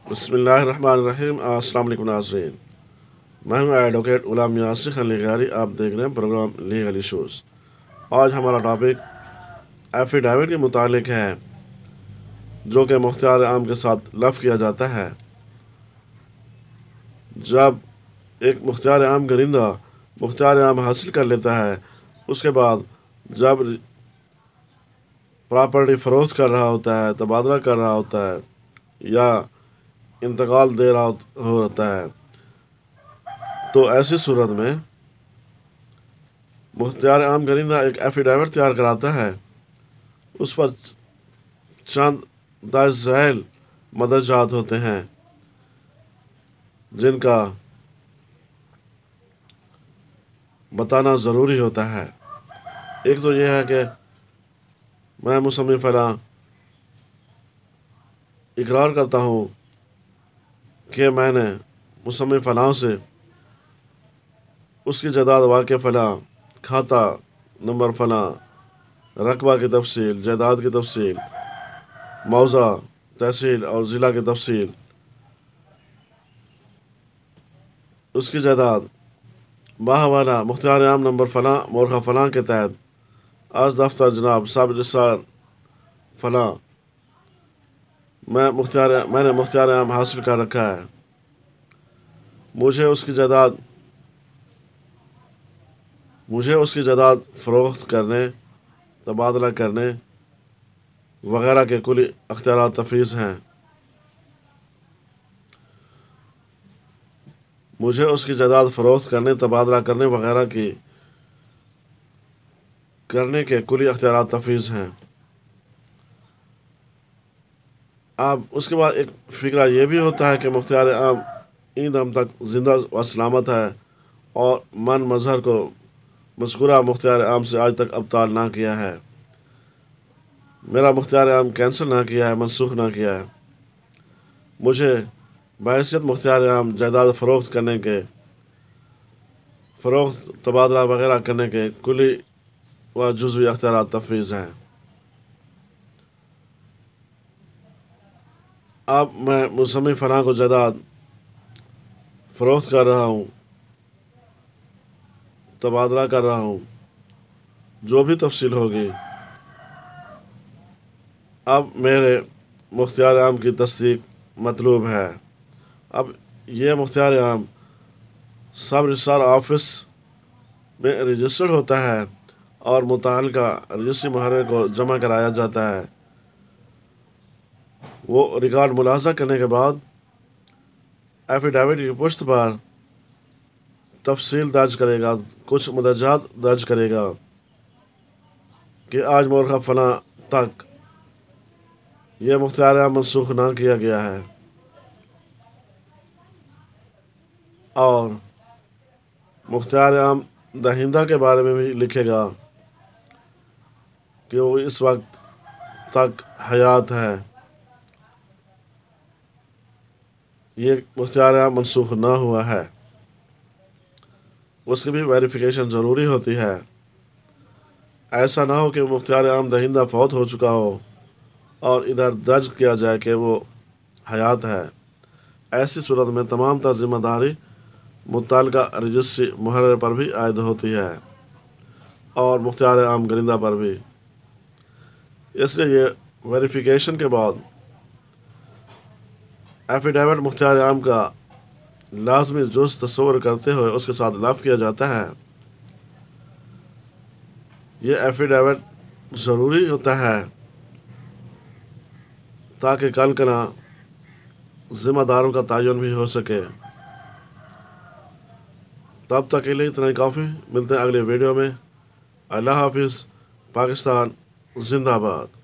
بسم اللہ الرحمن الرحیم۔ السلام علیکم ناظرین، میں ہوں ایڈوکیٹ غلام یاسر علی غاری۔ آپ دیکھ رہے ہیں پروگرام لیگل ایشوز۔ آج ہمارا ٹاپک ایفیڈیوٹ کے متعلق ہے، جو کہ مختار عام کے ساتھ لفظ کیا جاتا ہے۔ جب ایک مختار عام گرندہ مختار عام حاصل کر لیتا ہے، اس کے بعد جب پراپرٹی فروخت کر رہا ہوتا ہے، تبادلہ کر رہا ہوتا ہے یا انتقال دے رہا ہوتا ہے، تو ایسی صورت میں مختار عام گرندہ ایک ایفیڈیوٹ تیار کراتا ہے۔ اس پر چند درج ذیل مدرجات ہوتے ہیں، جن کا بتانا ضروری ہوتا ہے۔ ایک تو یہ ہے کہ میں مصنف فلاں اقرار کرتا ہوں کہ میں نے مصنف فلاں سے اس کی جائیداد واقع فلاں، کھاتہ نمبر فلاں، رقبہ کی تفصیل، جائیداد کی تفصیل، موضع، تحصیل اور ضلع کی تفصیل، اس کی جائیداد باحوالہ مختار عام نمبر فلاں مورخہ فلاں کے تحت از دفتر جناب سب رجسٹرار فلاں میں نے مختار عام حاصل کر رکھا ہے۔ مجھے اس کی جائیداد فروخت کرنے، تبادلہ کرنے وغیرہ کے کلی اختیارات تفویض ہیں۔ مجھے اس کی جائیداد فروخت کرنے، تبادلہ کرنے وغیرہ کرنے کے کلی اختیارات تفویض ہیں۔ اب اس کے بعد ایک فقرہ یہ بھی ہوتا ہے کہ مختار عام این دم تک زندہ و سلامت ہے اور من مظہر کو مذکورہ مختار عام سے آج تک ابطال نہ کیا ہے، میرا مختار عام کینسل نہ کیا ہے، منسوخ نہ کیا ہے۔ مجھے بحیثیت مختار عام جائیداد فروخت تبادلہ وغیرہ کرنے کے کلی و جزوی اختیارات تفویض ہیں۔ اب میں مصنف فلاں کو جائیداد فروخت کر رہا ہوں، تبادلہ کر رہا ہوں، جو بھی تفصیل ہوگی، اب میرے مختار عام کی تصدیق مطلوب ہے۔ اب یہ مختار عام سب رجسٹرار آفس میں رجسٹرڈ ہوتا ہے اور متعلقہ رجسٹری محرر کو جمع کرایا جاتا ہے۔ وہ ریکارڈ ملاحظہ کرنے کے بعد ایفیڈیوٹ کی پشت پر تفصیل درج کرے گا، کچھ مدرجات درج کرے گا کہ آج مورخہ فلاں تک یہ مختار عام منسوخ نہ کیا گیا ہے، اور مختار عام دہندہ کے بارے میں بھی لکھے گا کہ وہ اس وقت تک حیات ہے، یہ مختار عام منسوخ نہ ہوا ہے۔ اس کی بھی ویریفیکیشن ضروری ہوتی ہے۔ ایسا نہ ہو کہ مختار عام دہندہ فوت ہو چکا ہو اور ادھر درج کیا جائے کہ وہ حیات ہے۔ ایسی صورت میں تمام تر ذمہ داری متعلقہ رجسٹری محرر پر بھی عائد ہوتی ہے اور مختار عام گرندہ پر بھی۔ اس لیے یہ ویریفیکیشن کے بعد ایفیڈیوٹ مختار عام کا لازمی جز تصور کرتے ہوئے اس کے ساتھ لفظ کیا جاتا ہے۔ یہ ایفیڈیوٹ ضروری ہوتا ہے تاکہ کل کنا ذمہ داروں کا تعین بھی ہو سکے۔ تب تک کے لیے اتنا ہی کافی، ملتے ہیں اگلے ویڈیو میں۔ اللہ حافظ۔ پاکستان زندہ باد۔